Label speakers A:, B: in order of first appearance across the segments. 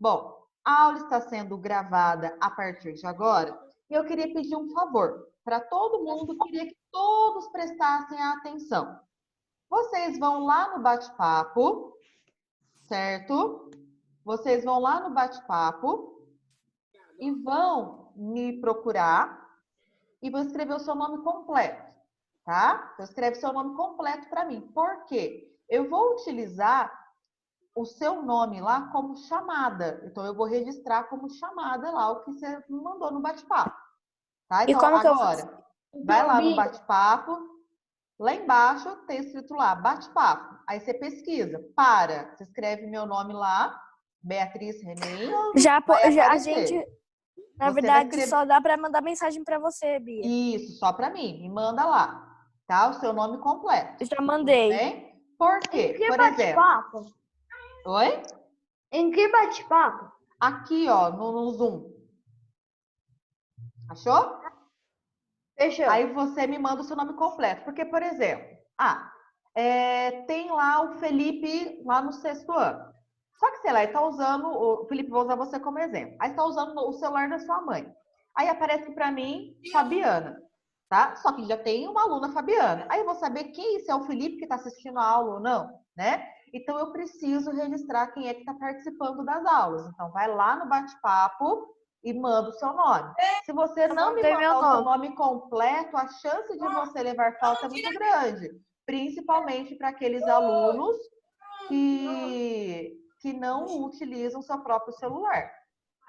A: Bom, a aula está sendo gravada a partir de agora e eu queria pedir um favor para todo mundo, queria que todos prestassem atenção. Vocês vão lá no bate-papo, certo? Vocês vão lá no bate-papo e vão me procurar e vão escrever o seu nome completo, tá? Então, escreve seu nome completo para mim. Por quê? Eu vou utilizar o seu nome lá como chamada. Então, eu vou registrar como chamada lá o que você me mandou no bate-papo. Tá?
B: E
A: Então,
B: como que eu faço?
A: agora, vai lá no bate-papo. Lá embaixo tem escrito lá, bate-papo. Aí você pesquisa, você escreve meu nome lá, Beatriz Renem, vai
B: A
A: aparecer.
B: gente, na
A: Você vai
B: verdade,
A: escrever...
B: só dá para mandar mensagem para você, Bia.
A: Isso, só para mim. Me manda lá, tá? O seu nome completo.
B: Eu já mandei.
A: Bem? Por quê?
C: Em que
A: Por exemplo...
C: bate-papo?
A: Oi?
C: Em que bate-papo?
A: Aqui, ó, no Zoom. Achou?
C: Fechou.
A: Aí você me manda o seu nome completo. Porque, por exemplo, tem lá o Felipe lá no 6º ano. Só que, sei lá, ele tá usando, o Felipe, vou usar você como exemplo. Aí está usando o celular da sua mãe. Aí aparece para mim, Fabiana, tá? Só que já tem uma aluna Fabiana. Aí eu vou saber se é o Felipe que está assistindo a aula ou não, né? Então eu preciso registrar quem é que está participando das aulas. Então vai lá no bate-papo e manda o seu nome. Se você não me mandar o seu nome completo, a chance de você levar falta é muito grande. Principalmente para aqueles alunos que não utilizam o seu próprio celular.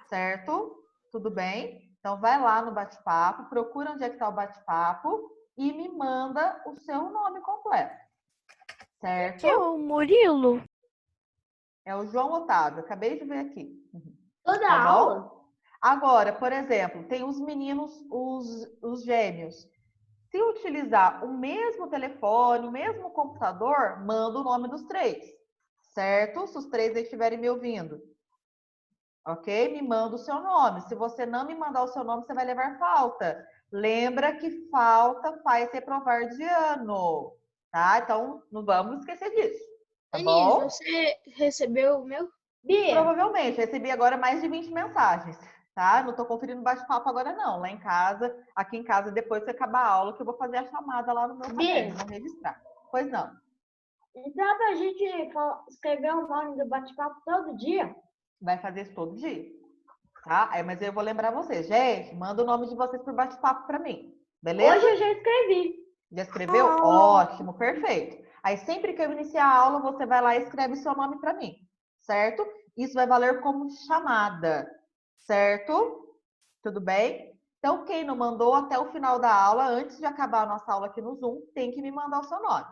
A: Certo? Tudo bem? Então, vai lá no bate-papo, procura onde é que está o bate-papo e me manda o seu nome completo. Certo?
B: Que é o Murilo?
A: É o João Otávio, acabei de ver aqui.
C: Toda
A: Tá
C: aula?
A: bom? Agora, por exemplo, tem os meninos, os gêmeos. Se utilizar o mesmo telefone, o mesmo computador, manda o nome dos três. Certo? Se os três estiverem me ouvindo. Ok? Me manda o seu nome. Se você não me mandar o seu nome, você vai levar falta. Lembra que falta faz reprovar de ano. Tá? Então, não vamos esquecer disso. Tá
D: Denise,
A: bom?
D: você recebeu o meu?
C: Bia,
A: Provavelmente. Recebi agora mais de 20 mensagens. Tá? Não estou conferindo bate-papo agora, não. Lá em casa, aqui em casa, depois que acabar a aula, que eu vou fazer a chamada lá no meu caderno. Vou registrar. Pois não.
C: então pra gente escrever o nome do bate-papo todo dia?
A: Vai fazer isso todo dia. Tá? Mas eu vou lembrar vocês. Gente, manda o nome de vocês por bate-papo para mim. Beleza?
C: Hoje eu já escrevi.
A: Já escreveu? Ótimo, perfeito. Aí sempre que eu iniciar a aula, você vai lá e escreve seu nome para mim, certo? Isso vai valer como chamada, certo? Tudo bem? Então, quem não mandou até o final da aula, antes de acabar a nossa aula aqui no Zoom, tem que me mandar o seu nome,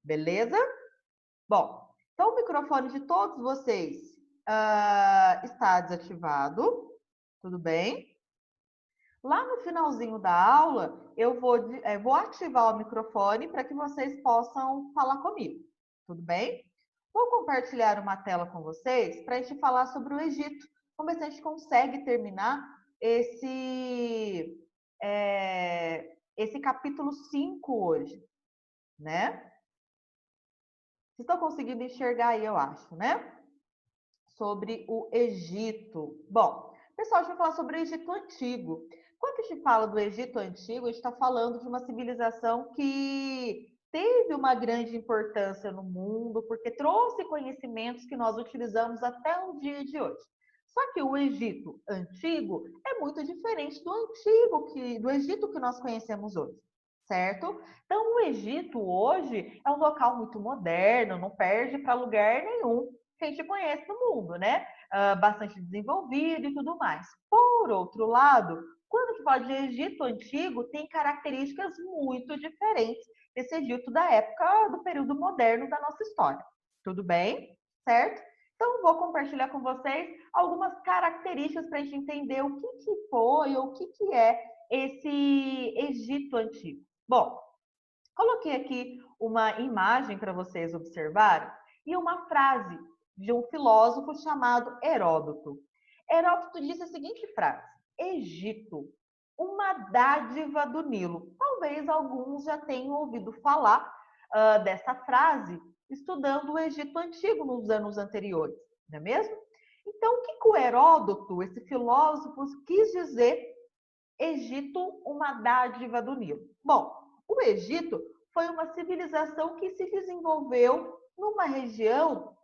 A: beleza? Bom, então o microfone de todos vocês está desativado, tudo bem? Lá no finalzinho da aula, eu vou ativar o microfone para que vocês possam falar comigo. Tudo bem? Vou compartilhar uma tela com vocês para a gente falar sobre o Egito. Vamos ver se a gente consegue terminar esse capítulo 5 hoje, né? Vocês estão conseguindo enxergar aí, eu acho, né? Sobre o Egito. Bom, pessoal, a gente vai falar sobre o Egito Antigo. Quando a gente fala do Egito Antigo, a gente está falando de uma civilização que teve uma grande importância no mundo, porque trouxe conhecimentos que nós utilizamos até o dia de hoje. Só que o Egito Antigo é muito diferente do Egito que nós conhecemos hoje, certo? Então, o Egito hoje é um local muito moderno, não perde para lugar nenhum que a gente conhece no mundo, né? Bastante desenvolvido e tudo mais. Por outro lado, quando a gente fala de Egito Antigo, tem características muito diferentes desse Egito da época do período moderno da nossa história. Tudo bem? Certo? Então, vou compartilhar com vocês algumas características para a gente entender o que foi ou o que é esse Egito Antigo. Bom, coloquei aqui uma imagem para vocês observarem e uma frase de um filósofo chamado Heródoto. Heródoto disse a seguinte frase: Egito, uma dádiva do Nilo. Talvez alguns já tenham ouvido falar dessa frase estudando o Egito Antigo nos anos anteriores, não é mesmo? Então, o que o Heródoto, esse filósofo, quis dizer Egito, uma dádiva do Nilo? Bom, o Egito foi uma civilização que se desenvolveu numa região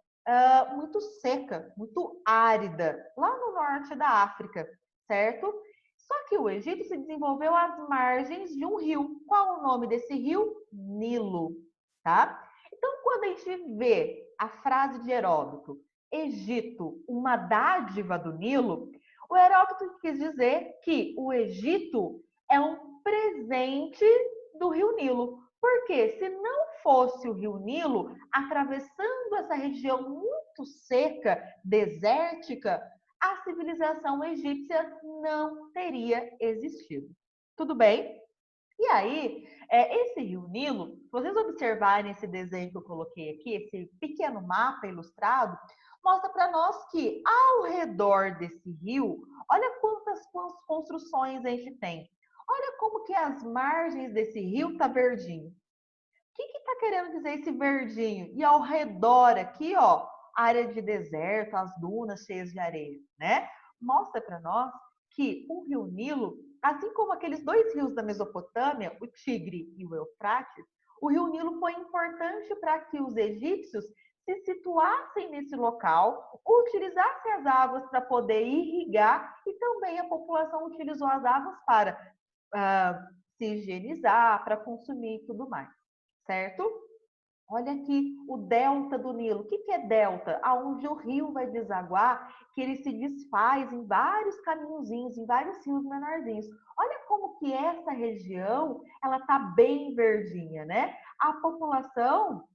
A: muito seca, muito árida, lá no norte da África, certo? Só que o Egito se desenvolveu às margens de um rio. Qual o nome desse rio? Nilo, tá? Então, quando a gente vê a frase de Heródoto, Egito, uma dádiva do Nilo, o Heródoto quis dizer que o Egito é um presente do Rio Nilo. Porque se não fosse o Rio Nilo atravessando essa região muito seca, desértica, a civilização egípcia não teria existido. Tudo bem? E aí, esse Rio Nilo, se vocês observarem esse desenho que eu coloquei aqui, esse pequeno mapa ilustrado, mostra para nós que ao redor desse rio, olha quantas construções a gente tem. Olha como que as margens desse rio tá verdinho. O que está querendo dizer esse verdinho? E ao redor aqui, ó, área de deserto, as dunas cheias de areia, né? Mostra para nós que o Rio Nilo, assim como aqueles dois rios da Mesopotâmia, o Tigre e o Eufrates, o Rio Nilo foi importante para que os egípcios se situassem nesse local, utilizassem as águas para poder irrigar e também a população utilizou as águas para se higienizar, para consumir e tudo mais, certo? Olha aqui o delta do Nilo. O que é delta? Aonde o rio vai desaguar, que ele se desfaz em vários caminhozinhos, em vários rios menorzinhos. Olha como que essa região, ela tá bem verdinha, né? A população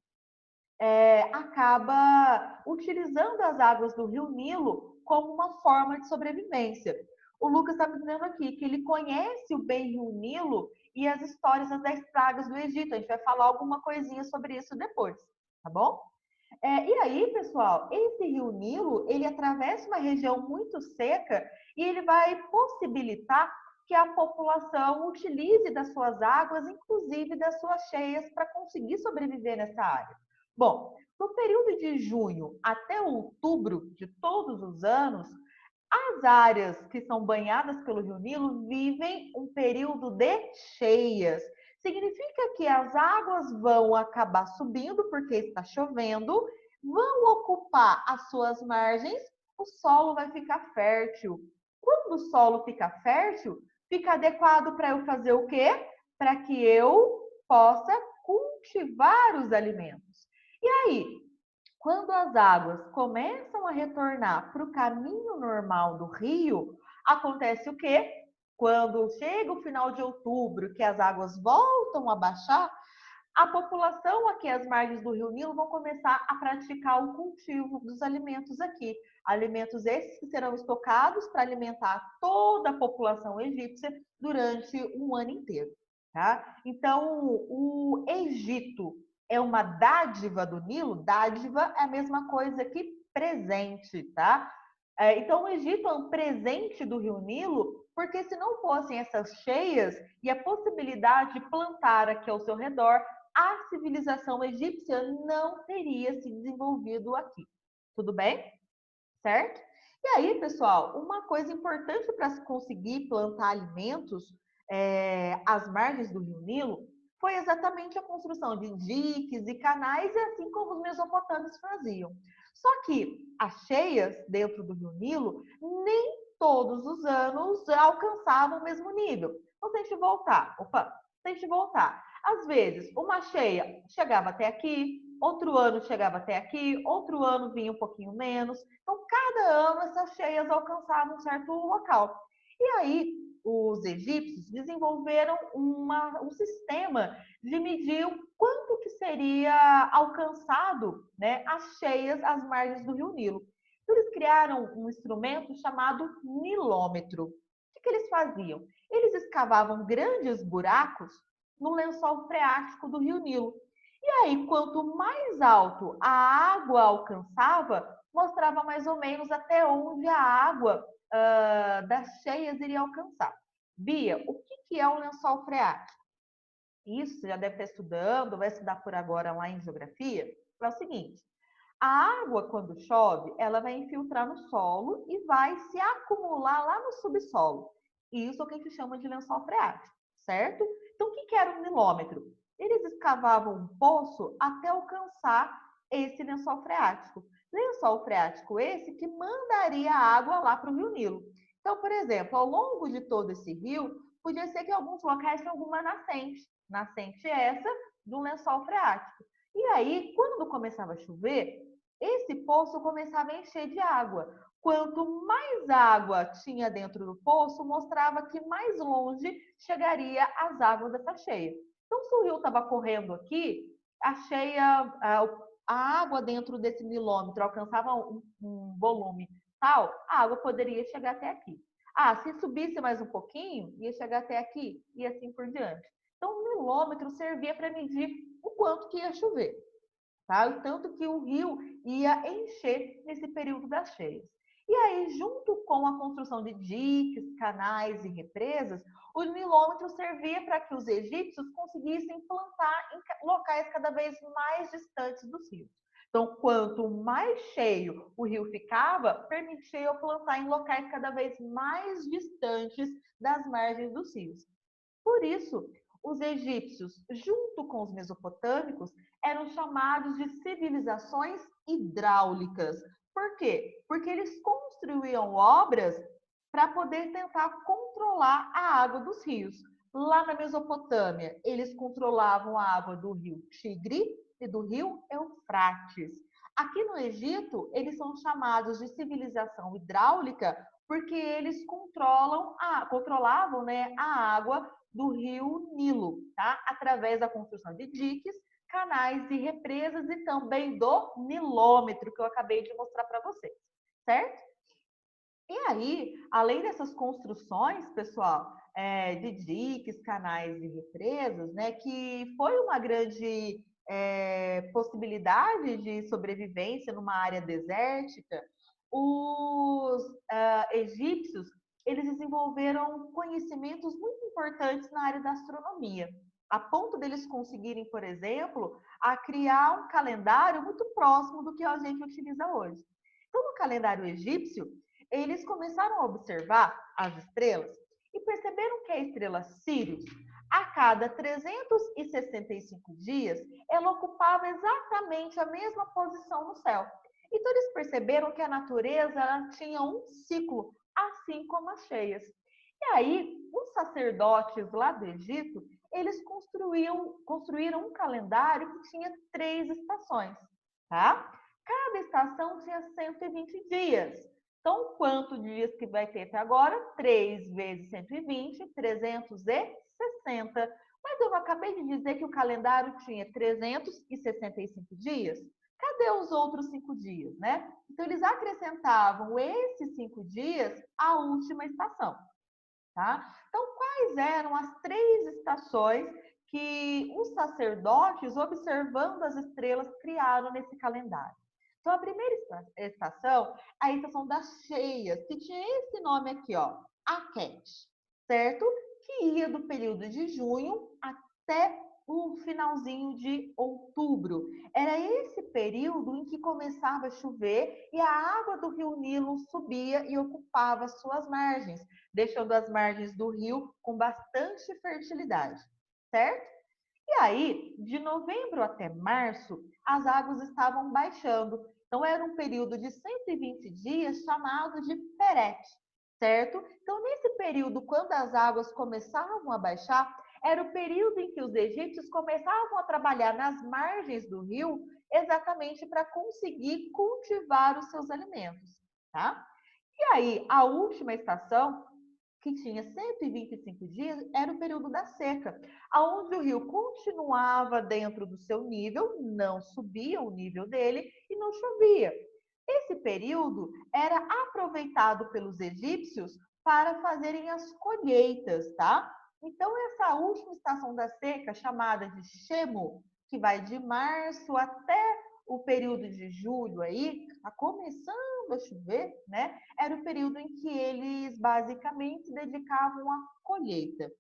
A: acaba utilizando as águas do Rio Nilo como uma forma de sobrevivência. O Lucas está me dizendo aqui que ele conhece o bem Rio Nilo e as histórias das 10 pragas do Egito. A gente vai falar alguma coisinha sobre isso depois, tá bom? E aí, pessoal, esse Rio Nilo, ele atravessa uma região muito seca e ele vai possibilitar que a população utilize das suas águas, inclusive das suas cheias, para conseguir sobreviver nessa área. Bom, no período de junho até outubro de todos os anos, as áreas que são banhadas pelo Rio Nilo vivem um período de cheias. Significa que as águas vão acabar subindo porque está chovendo, vão ocupar as suas margens, o solo vai ficar fértil. Quando o solo fica fértil, fica adequado para eu fazer o quê? Para que eu possa cultivar os alimentos. E aí, quando as águas começam a retornar para o caminho normal do rio, acontece o quê? Quando chega o final de outubro, que as águas voltam a baixar, a população aqui às margens do Rio Nilo vão começar a praticar o cultivo dos alimentos aqui. Alimentos esses que serão estocados para alimentar toda a população egípcia durante um ano inteiro. Tá? Então, o Egito é uma dádiva do Nilo? Dádiva é a mesma coisa que presente, tá? Então, o Egito é um presente do Rio Nilo, porque se não fossem essas cheias e a possibilidade de plantar aqui ao seu redor, a civilização egípcia não teria se desenvolvido aqui. Tudo bem? Certo? E aí, pessoal, uma coisa importante para se conseguir plantar alimentos às margens do Rio Nilo foi exatamente a construção de diques e canais, assim como os mesopotâmios faziam. Só que as cheias dentro do Rio Nilo nem todos os anos alcançavam o mesmo nível. Então, se a gente voltar, às vezes uma cheia chegava até aqui, outro ano chegava até aqui, outro ano vinha um pouquinho menos. Então, cada ano essas cheias alcançavam um certo local. E aí, os egípcios desenvolveram um sistema de medir o quanto que seria alcançado, né, as cheias às margens do Rio Nilo. Então, eles criaram um instrumento chamado nilômetro. O que eles faziam? Eles escavavam grandes buracos no lençol freático do Rio Nilo. E aí, quanto mais alto a água alcançava, mostrava mais ou menos até onde a água das cheias iria alcançar. Bia, o que é um lençol freático? Isso, você já deve estar estudando, vai estudar por agora lá em geografia. É o seguinte, A água, quando chove, ela vai infiltrar no solo e vai se acumular lá no subsolo. Isso é o que a gente chama de lençol freático, certo? Então, o que era um milômetro? Eles escavavam um poço até alcançar esse lençol freático. Lençol freático esse que mandaria a água lá para o Rio Nilo. Então, por exemplo, ao longo de todo esse rio, podia ser que em alguns locais tinha alguma nascente. Nascente essa do lençol freático. E aí, quando começava a chover, esse poço começava a encher de água. Quanto mais água tinha dentro do poço, mostrava que mais longe chegaria as águas dessa cheia. Então, se o rio estava correndo aqui, a cheia, a água dentro desse milômetro alcançava um volume tal, a água poderia chegar até aqui. Ah, se subisse mais um pouquinho, ia chegar até aqui, e assim por diante. Então, o milômetro servia para medir o quanto que ia chover, tá? O tanto que o rio ia encher nesse período das cheias. E aí, junto com a construção de diques, canais e represas, o milômetro servia para que os egípcios conseguissem plantar em locais cada vez mais distantes dos rios. Então, quanto mais cheio o rio ficava, permitia plantar em locais cada vez mais distantes das margens dos rios. Por isso, os egípcios, junto com os mesopotâmicos, eram chamados de civilizações hidráulicas. Por quê? Porque eles construíam obras para poder tentar controlar a água dos rios. Lá na Mesopotâmia, eles controlavam a água do rio Tigre e do rio Eufrates. Aqui no Egito, eles são chamados de civilização hidráulica porque eles controlavam, né, a água do rio Nilo, tá? Através da construção de diques, canais e represas e também do milômetro que eu acabei de mostrar para vocês, certo? E aí, além dessas construções, pessoal, de diques, canais e represas, né, que foi uma grande possibilidade de sobrevivência numa área desértica, os egípcios eles desenvolveram conhecimentos muito importantes na área da astronomia, a ponto deles conseguirem, por exemplo, a criar um calendário muito próximo do que a gente utiliza hoje. Então, no calendário egípcio, eles começaram a observar as estrelas e perceberam que a estrela Sírius, a cada 365 dias, ela ocupava exatamente a mesma posição no céu. Então, eles perceberam que a natureza ela tinha um ciclo, assim como as cheias. E aí, os sacerdotes lá do Egito, eles construíram um calendário que tinha 3 estações, tá? Cada estação tinha 120 dias. Então, quantos dias que vai ter até agora? 3 vezes 120, 360. Mas eu acabei de dizer que o calendário tinha 365 dias. Cadê os outros 5 dias, né? Então, eles acrescentavam esses 5 dias à última estação, tá? Então, quais eram as 3 estações que os sacerdotes, observando as estrelas, criaram nesse calendário? Então, a primeira estação é a estação das cheias, que tinha esse nome aqui, ó, Aket, certo? Que ia do período de junho até o finalzinho de outubro. Era esse período em que começava a chover e a água do rio Nilo subia e ocupava suas margens, deixando as margens do rio com bastante fertilidade, certo? E aí, de novembro até março, as águas estavam baixando. Então, era um período de 120 dias chamado de Perete, certo? Então, nesse período, quando as águas começavam a baixar, era o período em que os egípcios começavam a trabalhar nas margens do rio, exatamente para conseguir cultivar os seus alimentos, tá? E aí, a última estação, que tinha 125 dias, era o período da seca, onde o rio continuava dentro do seu nível, não subia o nível dele e não chovia. Esse período era aproveitado pelos egípcios para fazerem as colheitas, tá? Então, essa última estação da seca, chamada de Shemu, que vai de março até o período de julho aí, está começando a chover, né? Era o período em que eles basicamente se dedicavam à colheita.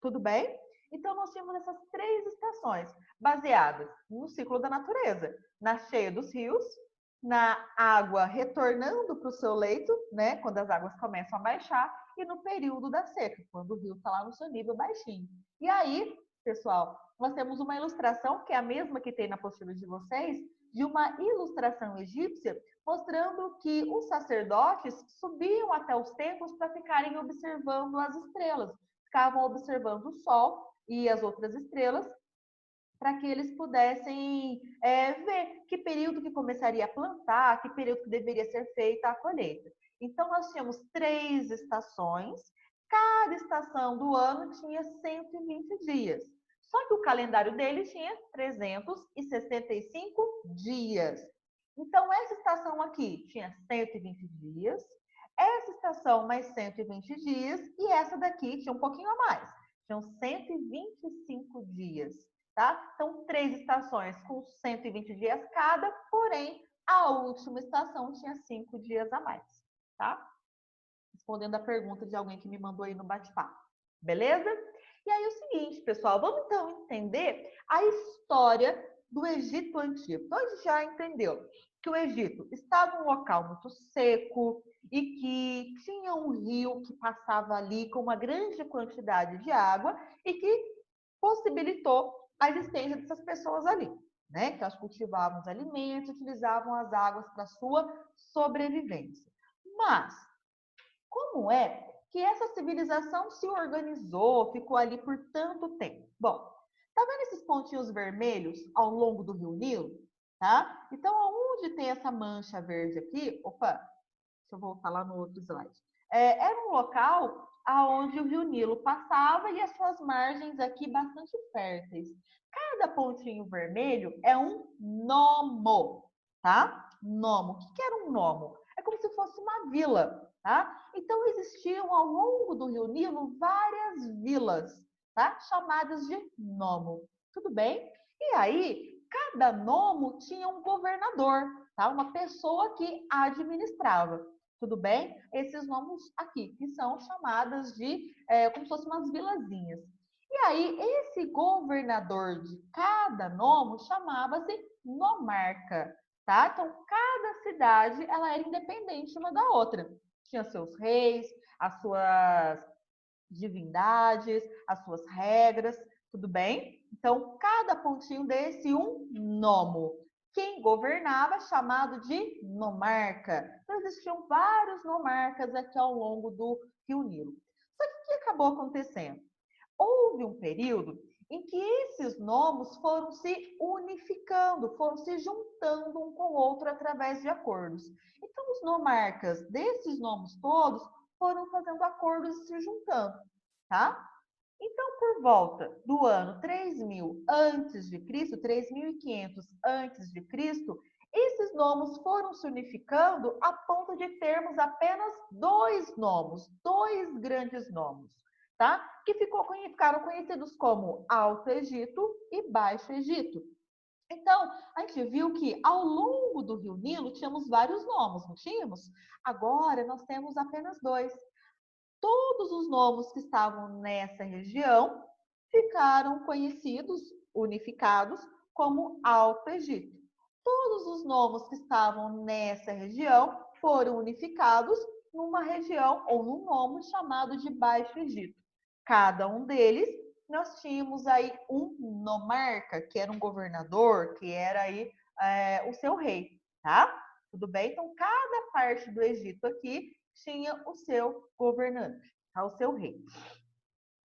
A: Tudo bem? Então, nós tínhamos essas 3 estações, baseadas no ciclo da natureza, na cheia dos rios, na água retornando para o seu leito, né? Quando as águas começam a baixar, e no período da seca, quando o rio está lá no seu nível baixinho. E aí, pessoal, nós temos uma ilustração, que é a mesma que tem na apostila de vocês, de uma ilustração egípcia, mostrando que os sacerdotes subiam até os templos para ficarem observando as estrelas. Ficavam observando o sol e as outras estrelas, para que eles pudessem ver que período que começaria a plantar, que período que deveria ser feita a colheita. Então, nós tínhamos 3 estações, cada estação do ano tinha 120 dias. Só que o calendário deles tinha 365 dias. Então, essa estação aqui tinha 120 dias, essa estação mais 120 dias, e essa daqui tinha um pouquinho a mais, tinham 125 dias. Tá? Então, 3 estações com 120 dias cada, porém, a última estação tinha 5 dias a mais, tá? Respondendo a pergunta de alguém que me mandou aí no bate-papo. Beleza? E aí, o seguinte, pessoal, vamos então entender a história do Egito Antigo. Então, a gente já entendeu que o Egito estava em um local muito seco e que tinha um rio que passava ali com uma grande quantidade de água e que possibilitou a existência dessas pessoas ali, né? Que elas cultivavam os alimentos, utilizavam as águas para sua sobrevivência. Mas como é que essa civilização se organizou, ficou ali por tanto tempo? Bom, tá vendo esses pontinhos vermelhos ao longo do Rio Nilo? Tá? Então, aonde tem essa mancha verde aqui? Opa, deixa eu voltar lá no outro slide. Era um local aonde o Rio Nilo passava e as suas margens aqui bastante férteis. Cada pontinho vermelho é um nomo, tá? Nomo. O que era um nomo? É como se fosse uma vila, tá? Então, existiam ao longo do Rio Nilo várias vilas, tá? Chamadas de nomo. Tudo bem? E aí, cada nomo tinha um governador, tá? Uma pessoa que administrava. Tudo bem? Esses nomes aqui, que são chamadas de como se fossem umas vilazinhas. E aí, esse governador de cada nomo chamava-se nomarca, tá? Então, cada cidade, ela era independente uma da outra. Tinha seus reis, as suas divindades, as suas regras, tudo bem? Então, cada pontinho desse, um nomo. Quem governava, chamado de nomarca. Então, existiam vários nomarcas aqui ao longo do Rio Nilo. Só que o que acabou acontecendo? Houve um período em que esses nomos foram se unificando, foram se juntando um com o outro através de acordos. Então, os nomarcas desses nomos todos foram fazendo acordos e se juntando, tá? Então, por volta do ano 3000 antes de Cristo, 3500 antes de Cristo, esses nomos foram se unificando a ponto de termos apenas 2 nomos, 2 grandes nomos, tá? Que ficaram conhecidos como Alto Egito e Baixo Egito. Então, a gente viu que ao longo do Rio Nilo tínhamos vários nomos, não tínhamos? Agora nós temos apenas 2. Todos os nomos que estavam nessa região ficaram conhecidos, unificados, como Alto Egito. Todos os nomos que estavam nessa região foram unificados numa região ou num nome chamado de Baixo Egito. Cada um deles, nós tínhamos aí um nomarca, que era um governador, que era aí o seu rei, tá? Tudo bem? Então, cada parte do Egito aqui tinha o seu governante, tá? O seu rei.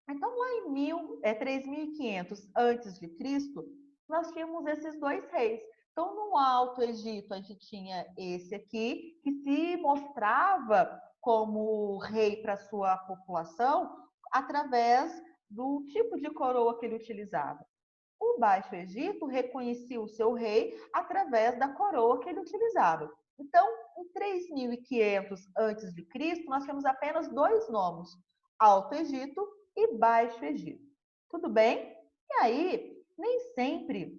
A: Então, lá em 3500 antes de Cristo, nós tínhamos esses 2 reis. Então, no Alto Egito, a gente tinha esse aqui, que se mostrava como rei para sua população através do tipo de coroa que ele utilizava. O Baixo Egito reconhecia o seu rei através da coroa que ele utilizava. Então, em 3500 a.C., nós temos apenas 2 nomes, Alto Egito e Baixo Egito. Tudo bem? E aí, nem sempre,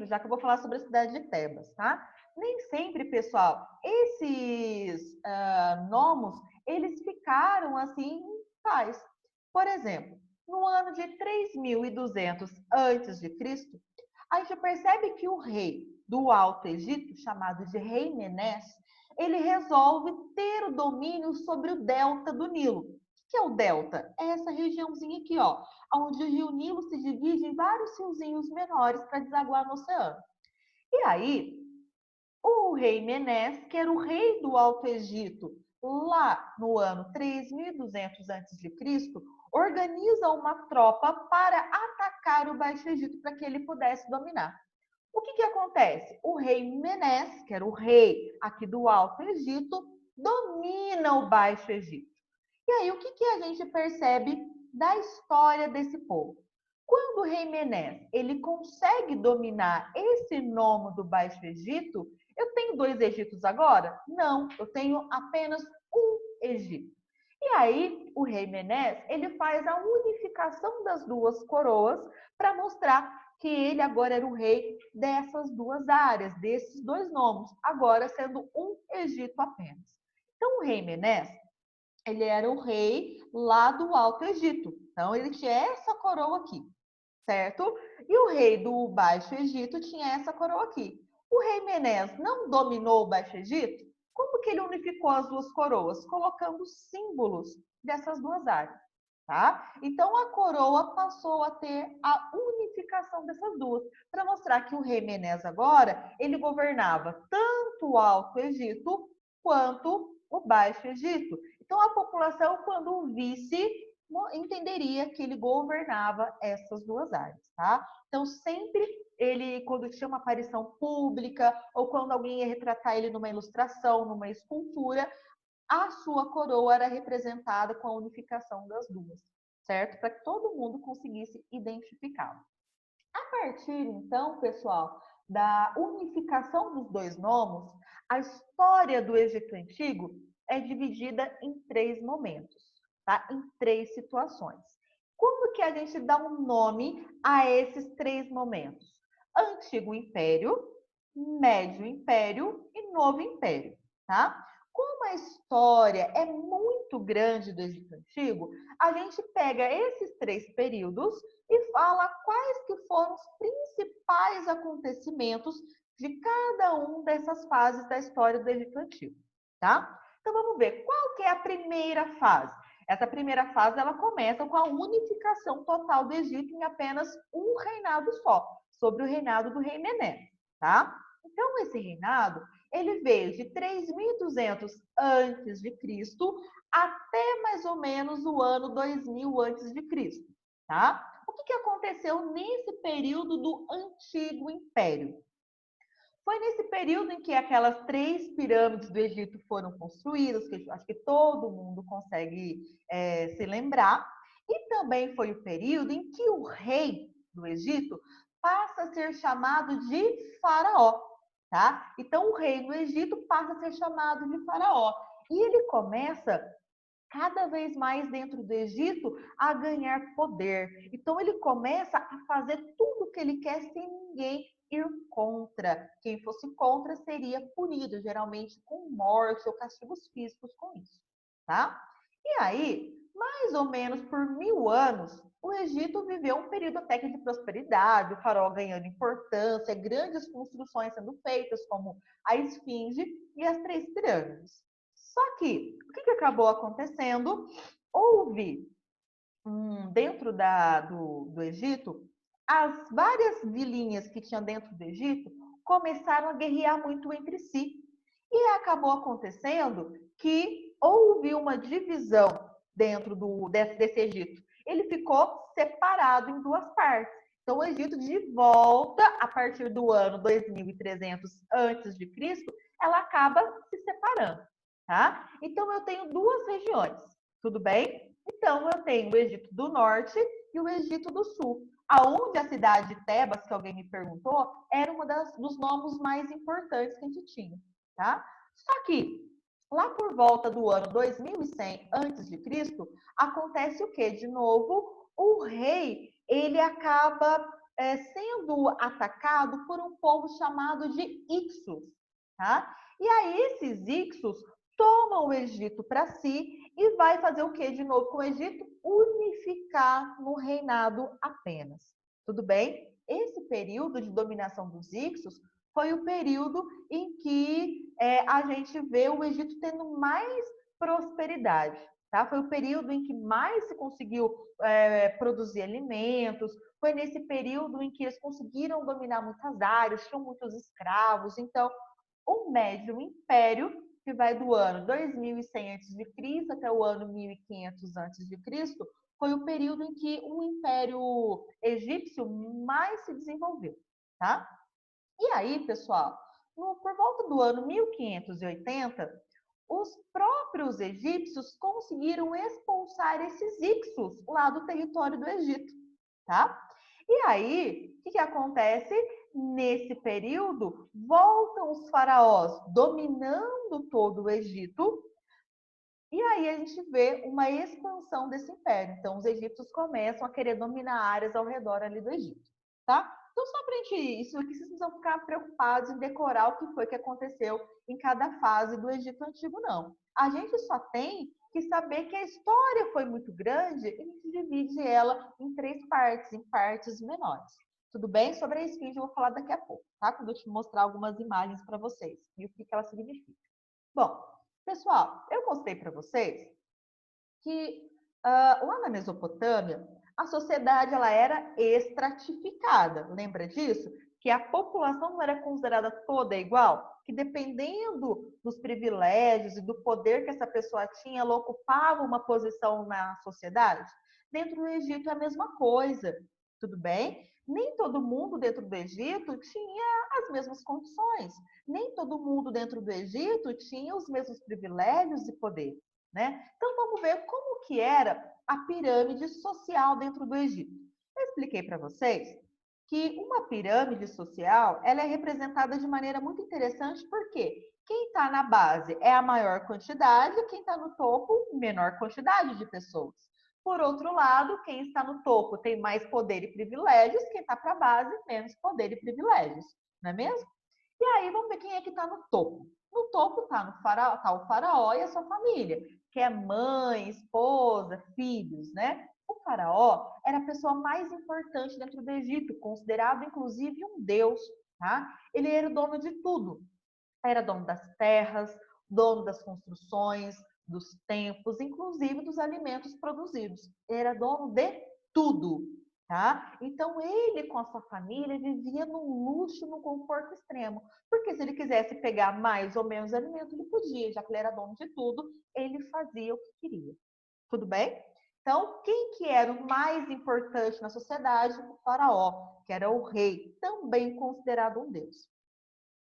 A: já que eu vou falar sobre a cidade de Tebas, tá? Nem sempre, pessoal, esses nomos, eles ficaram assim em paz. Por exemplo, no ano de 3200 a.C., a gente percebe que o rei do Alto Egito, chamado de rei Menes, ele resolve ter o domínio sobre o delta do Nilo. O que é o delta? É essa regiãozinha aqui, ó, onde o rio Nilo se divide em vários riozinhos menores para desaguar no oceano. E aí, o rei Menes, que era o rei do Alto Egito, lá no ano 3200 a.C., organiza uma tropa para atacar o Baixo Egito para que ele pudesse dominar. O que acontece? O rei Menes, que era o rei aqui do Alto Egito, domina o Baixo Egito. E aí, o que a gente percebe da história desse povo? Quando o rei Menes ele consegue dominar esse nome do Baixo Egito, eu tenho 2 Egitos agora? Não, eu tenho apenas um Egito. E aí, o rei Menes ele faz a unificação das 2 coroas para mostrar que ele agora era o rei dessas 2 áreas, desses 2 nomes, agora sendo um Egito apenas. Então, o rei Menes, ele era o rei lá do Alto Egito. Então, ele tinha essa coroa aqui, certo? E o rei do Baixo Egito tinha essa coroa aqui. O rei Menes não dominou o Baixo Egito? Como que ele unificou as 2 coroas? Colocando símbolos dessas 2 áreas, tá? Então, a coroa passou a ter a unificação dessas 2, para mostrar que o rei Menes agora, ele governava tanto o Alto Egito quanto o Baixo Egito. Então, a população, quando o visse, entenderia que ele governava essas 2 áreas, tá? Então, sempre ele, quando tinha uma aparição pública, ou quando alguém ia retratar ele numa ilustração, numa escultura, a sua coroa era representada com a unificação das 2, certo? Para que todo mundo conseguisse identificá-lo. A partir, então, pessoal, da unificação dos 2 nomes, a história do Egito Antigo é dividida em 3 momentos, tá? Em 3 situações. Como que a gente dá um nome a esses 3 momentos? Antigo Império, Médio Império e Novo Império, tá? Como a história é muito grande do Egito Antigo, a gente pega esses 3 períodos e fala quais que foram os principais acontecimentos de cada um dessas fases da história do Egito Antigo, tá? Então vamos ver, qual que é a primeira fase? Essa primeira fase ela começa com a unificação total do Egito em apenas um reinado só, sobre o reinado do rei Menes, tá? Então esse reinado, ele veio de 3200 antes de Cristo até mais ou menos o ano 2000 antes de Cristo, tá? O que aconteceu nesse período do Antigo Império? Foi nesse período em que aquelas 3 pirâmides do Egito foram construídas, que acho que todo mundo consegue se lembrar, e também foi o período em que o rei do Egito passa a ser chamado de faraó, tá? Então, o rei do Egito passa a ser chamado de faraó. E ele começa cada vez mais dentro do Egito a ganhar poder. Então ele começa a fazer tudo o que ele quer sem ninguém ir contra. Quem fosse contra seria punido, geralmente com morte ou castigos físicos com isso, tá? E aí, mais ou menos por 1000 anos, o Egito viveu um período até que de prosperidade, o faraó ganhando importância, grandes construções sendo feitas, como a Esfinge e as 3 pirâmides. Só que, o que acabou acontecendo? Houve, dentro do Egito, as várias vilinhas que tinham dentro do Egito começaram a guerrear muito entre si. E acabou acontecendo que houve uma divisão dentro desse Egito. Ele ficou separado em 2 partes. Então, o Egito, de volta, a partir do ano 2300 a.C., ela acaba se separando. Tá? Então, eu tenho 2 regiões, tudo bem? Então, eu tenho o Egito do Norte e o Egito do Sul, aonde a cidade de Tebas, que alguém me perguntou, era uma dos nomes mais importantes que a gente tinha, tá? Só que, lá por volta do ano 2100 a.C., acontece o quê? De novo, o rei, ele acaba sendo atacado por um povo chamado de Ixos, tá? E aí, esses Ixos toma o Egito para si e vai fazer o que de novo com o Egito? Unificar no reinado apenas. Tudo bem? Esse período de dominação dos Ixos foi o período em que a gente vê o Egito tendo mais prosperidade. Tá? Foi o período em que mais se conseguiu produzir alimentos, foi nesse período em que eles conseguiram dominar muitas áreas, tinham muitos escravos. Então, o Médio Império, que vai do ano 2100 a.C. até o ano 1500 a.C., foi o período em que o Império Egípcio mais se desenvolveu. Tá? E aí, pessoal, por volta do ano 1580, os próprios egípcios conseguiram expulsar esses Ixos lá do território do Egito, tá? E aí, o que acontece? Nesse período, voltam os faraós dominando todo o Egito, e aí a gente vê uma expansão desse império. Então, os egípcios começam a querer dominar áreas ao redor ali do Egito, tá? Então, só para a gente, isso aqui, vocês não precisam ficar preocupados em decorar o que foi que aconteceu em cada fase do Egito Antigo, não. A gente só tem que saber que a história foi muito grande e a gente divide ela em 3 partes, em partes menores. Tudo bem? Sobre a esfinge eu vou falar daqui a pouco, tá? Quando eu te mostrar algumas imagens para vocês e o que ela significa. Bom, pessoal, eu mostrei para vocês que lá na Mesopotâmia, a sociedade ela era estratificada. Lembra disso? Que a população não era considerada toda igual, que dependendo dos privilégios e do poder que essa pessoa tinha, ela ocupava uma posição na sociedade. Dentro do Egito é a mesma coisa, tudo bem? Nem todo mundo dentro do Egito tinha as mesmas condições. Nem todo mundo dentro do Egito tinha os mesmos privilégios e poder, né? Então vamos ver como que era a pirâmide social dentro do Egito. Eu expliquei para vocês que uma pirâmide social ela é representada de maneira muito interessante porque quem está na base é a maior quantidade, quem está no topo, menor quantidade de pessoas. Por outro lado, quem está no topo tem mais poder e privilégios, quem está para a base, menos poder e privilégios, não é mesmo? E aí, vamos ver quem é que está no topo. No topo está o faraó e a sua família, que é mãe, esposa, filhos, né? O faraó era a pessoa mais importante dentro do Egito, considerado inclusive um deus, tá? Ele era o dono de tudo. Era dono das terras, dono das construções, dos templos, inclusive dos alimentos produzidos. Era dono de tudo, tá? Então ele com a sua família vivia num luxo, num conforto extremo, porque se ele quisesse pegar mais ou menos alimento, ele podia, já que ele era dono de tudo, ele fazia o que queria. Tudo bem? Então, quem que era o mais importante na sociedade? O faraó, que era o rei, também considerado um deus.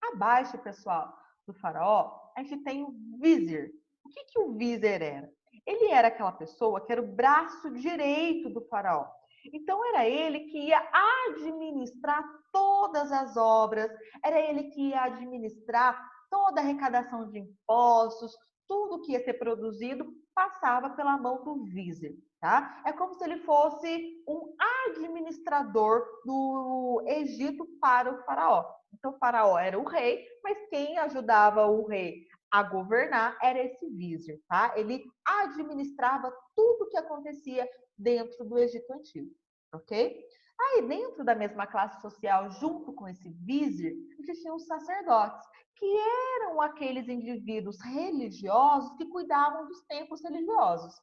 A: Abaixo, pessoal, do faraó, a gente tem o vizir. O que que o vizir era? Ele era aquela pessoa que era o braço direito do faraó. Então, era ele que ia administrar todas as obras, era ele que ia administrar toda a arrecadação de impostos, tudo que ia ser produzido passava pela mão do vizir, tá? É como se ele fosse um administrador do Egito para o faraó. Então, o faraó era o rei, mas quem ajudava o rei a governar era esse vizir, tá? Ele administrava tudo o que acontecia dentro do Egito Antigo, ok? Aí, dentro da mesma classe social, junto com esse vizir, existiam os sacerdotes, que eram aqueles indivíduos religiosos que cuidavam dos templos religiosos.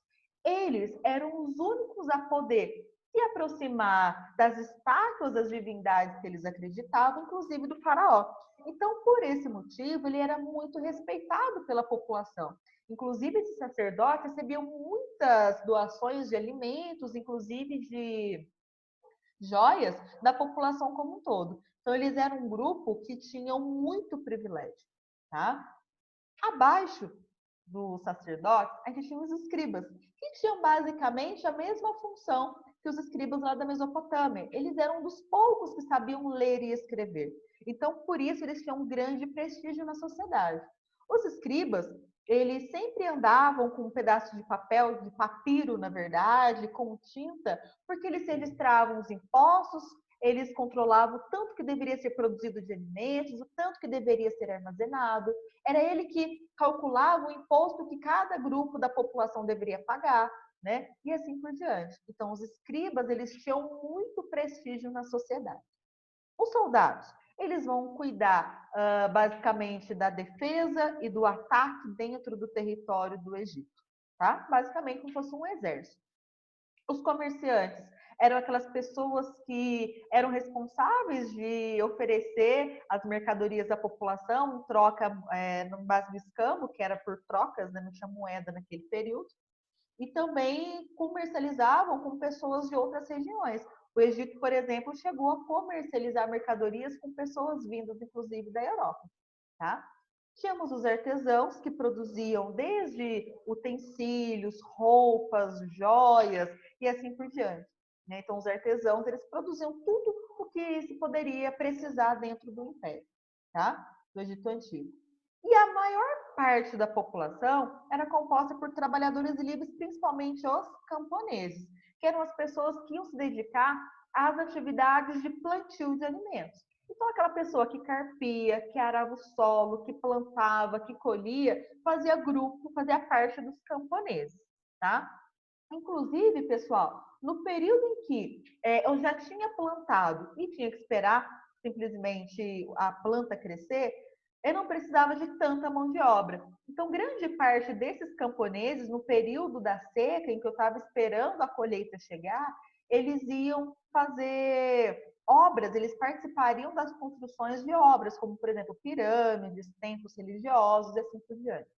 A: Eles eram os únicos a poder se aproximar das estátuas das divindades que eles acreditavam, inclusive do faraó. Então, por esse motivo, ele era muito respeitado pela população. Inclusive, esses sacerdotes recebiam muitas doações de alimentos, inclusive de joias, da população como um todo. Então, eles eram um grupo que tinham muito privilégio, tá? Abaixo dos sacerdotes, a gente tinha os escribas, que tinham basicamente a mesma função que os escribas lá da Mesopotâmia. Eles eram um dos poucos que sabiam ler e escrever. Então, por isso, eles tinham um grande prestígio na sociedade. Os escribas, eles sempre andavam com um pedaço de papel, de papiro, na verdade, com tinta, porque eles registravam os impostos, eles controlavam o tanto que deveria ser produzido de alimentos, o tanto que deveria ser armazenado. Era ele que calculava o imposto que cada grupo da população deveria pagar, né? E assim por diante. Então, os escribas, eles tinham muito prestígio na sociedade. Os soldados, Eles vão cuidar, basicamente, da defesa e do ataque dentro do território do Egito, tá? Basicamente, como se fosse um exército. Os comerciantes eram aquelas pessoas que eram responsáveis de oferecer as mercadorias à população em troca, no base do escambo, que era por trocas, né? Não tinha moeda naquele período. E também comercializavam com pessoas de outras regiões. O Egito, por exemplo, chegou a comercializar mercadorias com pessoas vindas, inclusive, da Europa, tá? Tínhamos os artesãos que produziam desde utensílios, roupas, joias e assim por diante, né? Então, os artesãos, eles produziam tudo o que se poderia precisar dentro do Império, tá? Do Egito Antigo. E a maior parte da população era composta por trabalhadores livres, principalmente os camponeses, que eram as pessoas que iam se dedicar às atividades de plantio de alimentos. Então, aquela pessoa que carpia, que arava o solo, que plantava, que colhia, fazia grupo, fazia parte dos camponeses, tá? Inclusive, pessoal, no período em que eu já tinha plantado e tinha que esperar simplesmente a planta crescer, eu não precisava de tanta mão de obra. Então, grande parte desses camponeses, no período da seca, em que eu estava esperando a colheita chegar, eles iam fazer obras, eles participariam das construções de obras, como, por exemplo, pirâmides, templos religiosos e assim por diante.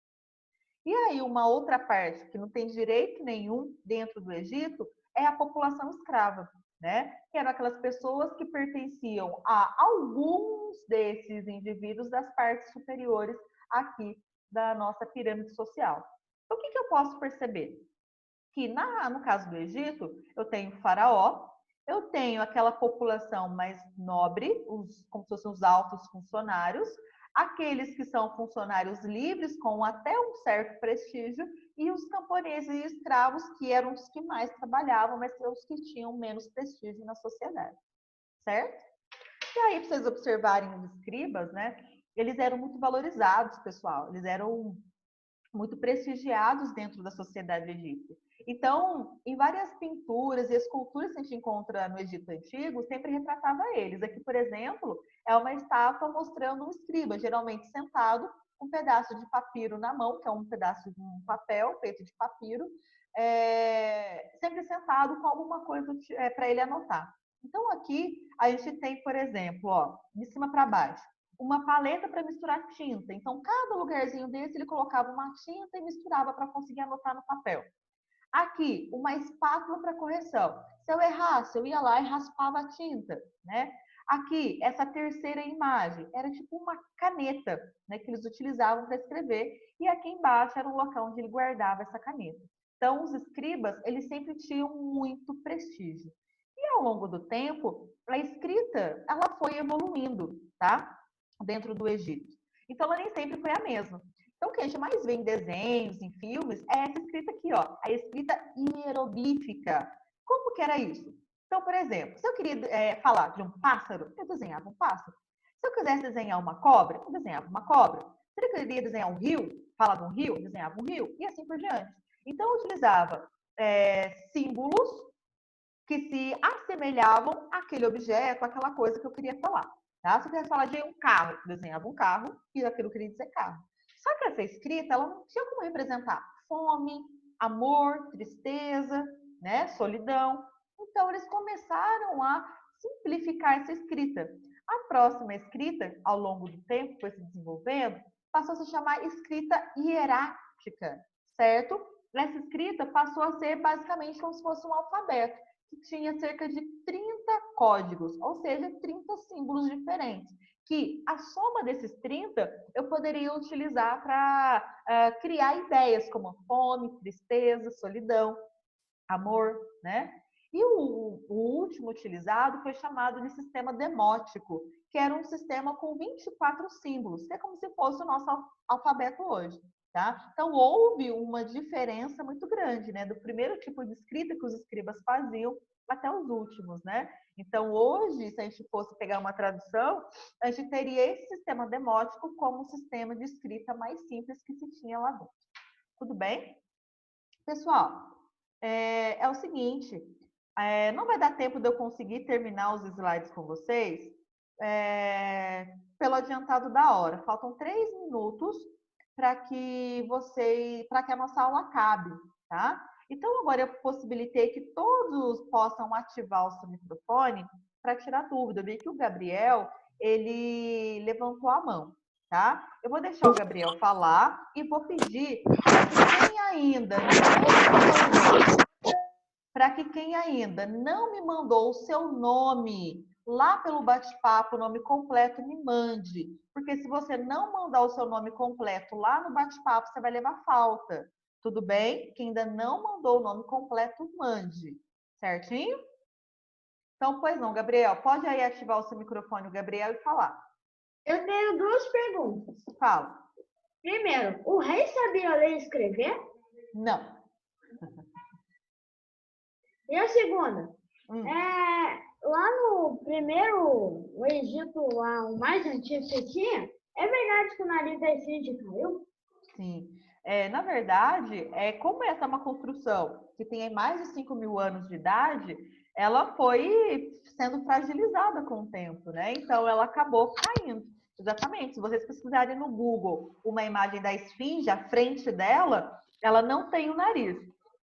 A: E aí, uma outra parte que não tem direito nenhum dentro do Egito é a população escrava, né? Que eram aquelas pessoas que pertenciam a alguns desses indivíduos das partes superiores aqui da nossa pirâmide social. Então, o que eu posso perceber? Que no caso do Egito, eu tenho o faraó, eu tenho aquela população mais nobre, como se fossem os altos funcionários, aqueles que são funcionários livres, com até um certo prestígio, e os camponeses e escravos, que eram os que mais trabalhavam, mas os que tinham menos prestígio na sociedade, certo? E aí, para vocês observarem os escribas, né? Eles eram muito valorizados, pessoal, eles eram muito prestigiados dentro da sociedade egípcia. Então, em várias pinturas e esculturas que a gente encontra no Egito Antigo, sempre retratava eles. Aqui, por exemplo, é uma estátua mostrando um escriba, geralmente sentado, com um pedaço de papiro na mão, que é um pedaço de um papel feito de papiro, sempre sentado com alguma coisa para ele anotar. Então, aqui a gente tem, por exemplo, ó, de cima para baixo, uma paleta para misturar tinta. Então, cada lugarzinho desse ele colocava uma tinta e misturava para conseguir anotar no papel. Aqui, uma espátula para correção. Se eu errasse, eu ia lá e raspava a tinta, né? Aqui, essa terceira imagem era tipo uma caneta, né, que eles utilizavam para escrever, e aqui embaixo era um local onde ele guardava essa caneta. Então, os escribas, eles sempre tinham muito prestígio. E ao longo do tempo, a escrita, ela foi evoluindo, tá? Dentro do Egito. Então, ela nem sempre foi a mesma. Então, o que a gente mais vê em desenhos, em filmes, é essa escrita aqui, ó, a escrita hieroglífica. Como que era isso? Então, por exemplo, se eu queria falar de um pássaro, eu desenhava um pássaro. Se eu quisesse desenhar uma cobra, eu desenhava uma cobra. Se eu queria desenhar um rio, falar de um rio, eu desenhava um rio, e assim por diante. Então, eu utilizava símbolos que se assemelhavam àquele objeto, àquela coisa que eu queria falar. Tá? Se eu quisesse falar de um carro, eu desenhava um carro e aquilo queria dizer carro. Só que essa escrita, ela não tinha como representar fome, amor, tristeza, né, solidão. Então, eles começaram a simplificar essa escrita. A próxima escrita, ao longo do tempo, foi se desenvolvendo, passou a se chamar escrita hierática, certo? Essa escrita passou a ser basicamente como se fosse um alfabeto, que tinha cerca de 30 códigos, ou seja, 30 símbolos diferentes, que a soma desses 30 eu poderia utilizar para criar ideias como fome, tristeza, solidão, amor, né? E o último utilizado foi chamado de sistema demótico, que era um sistema com 24 símbolos, que é como se fosse o nosso alfabeto hoje. Tá? Então, houve uma diferença muito grande, né? Do primeiro tipo de escrita que os escribas faziam até os últimos, né? Então, hoje, se a gente fosse pegar uma tradução, a gente teria esse sistema demótico como um sistema de escrita mais simples que se tinha lá dentro. Tudo bem? Pessoal, é o seguinte, não vai dar tempo de eu conseguir terminar os slides com vocês, pelo adiantado da hora. Faltam 3 minutos para que a nossa aula acabe, tá? Então, agora eu possibilitei que todos possam ativar o seu microfone para tirar dúvida. Eu vi que o Gabriel, ele levantou a mão, tá? Eu vou deixar o Gabriel falar e vou pedir para que quem ainda não me mandou o seu nome lá pelo bate-papo, o nome completo, me mande. Porque se você não mandar o seu nome completo lá no bate-papo, você vai levar falta. Tudo bem? Quem ainda não mandou o nome completo, mande. Certinho? Então, pois não, Gabriel, pode aí ativar o seu microfone, o Gabriel, e falar.
C: Eu tenho 2 perguntas.
A: Fala.
C: Primeiro, o rei sabia ler e escrever?
A: Não.
C: E a segunda? Lá no primeiro, o Egito, lá, o mais antigo que tinha, é verdade que o nariz da esfinge caiu?
A: Sim. Na verdade, como essa é uma construção que tem mais de 5.000 anos de idade, ela foi sendo fragilizada com o tempo, né? Então, ela acabou caindo. Exatamente. Se vocês pesquisarem no Google uma imagem da esfinge, a frente dela, ela não tem o nariz.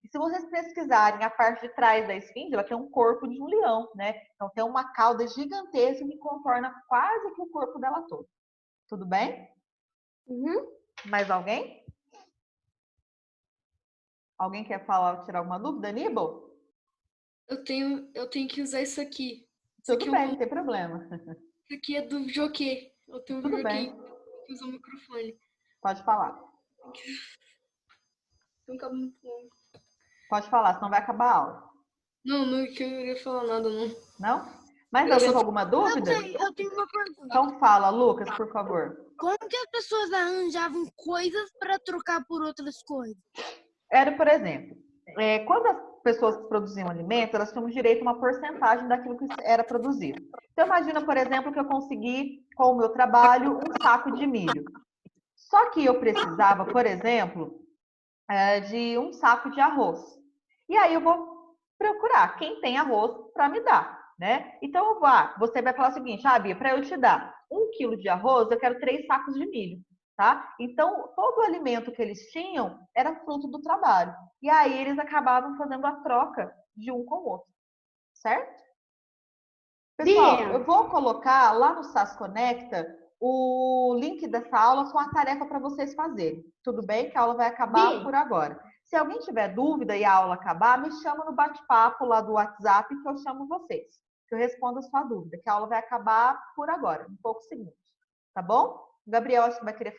A: E se vocês pesquisarem a parte de trás da esfinge, ela tem um corpo de um leão, né? Então, tem uma cauda gigantesca que contorna quase que o corpo dela todo. Tudo bem?
C: Uhum.
A: Mais alguém? Alguém quer falar, tirar alguma dúvida, Aníbal?
D: Eu tenho que usar isso aqui.
A: Tudo bem, não tem problema.
D: Isso aqui é do jockey. Eu tenho um
A: Tudo
D: jockey.
A: bem,
D: Que usa o microfone.
A: pode falar.
D: Tem um cabo muito longo.
A: Pode falar, senão vai acabar a aula.
D: Não, não queria falar nada, não.
A: Não? Mais alguém com alguma dúvida?
B: Eu tenho uma pergunta.
A: Então fala, Lucas, por favor.
B: Como que as pessoas arranjavam coisas para trocar por outras coisas?
A: Era, por exemplo, quando as pessoas produziam alimentos, elas tinham direito a uma porcentagem daquilo que era produzido. Então, imagina, por exemplo, que eu consegui, com o meu trabalho, um saco de milho. Só que eu precisava, por exemplo, de um saco de arroz. E aí eu vou procurar quem tem arroz para me dar, né? Então, você vai falar o seguinte, Bia, para eu te dar 1 quilo de arroz, eu quero 3 sacos de milho, tá? Então, todo o alimento que eles tinham era fruto do trabalho. E aí eles acabavam fazendo a troca de um com o outro, certo? Pessoal,
C: Bia.
A: eu vou colocar lá no SAS Conecta o link dessa aula com a tarefa para vocês fazerem. Tudo bem? Que a aula vai acabar por agora. Se alguém tiver dúvida e a aula acabar, me chama no bate-papo lá do WhatsApp que eu chamo vocês. Que eu respondo a sua dúvida, que a aula vai acabar por agora, em poucos segundos. Tá bom? O Gabriel, acho que vai querer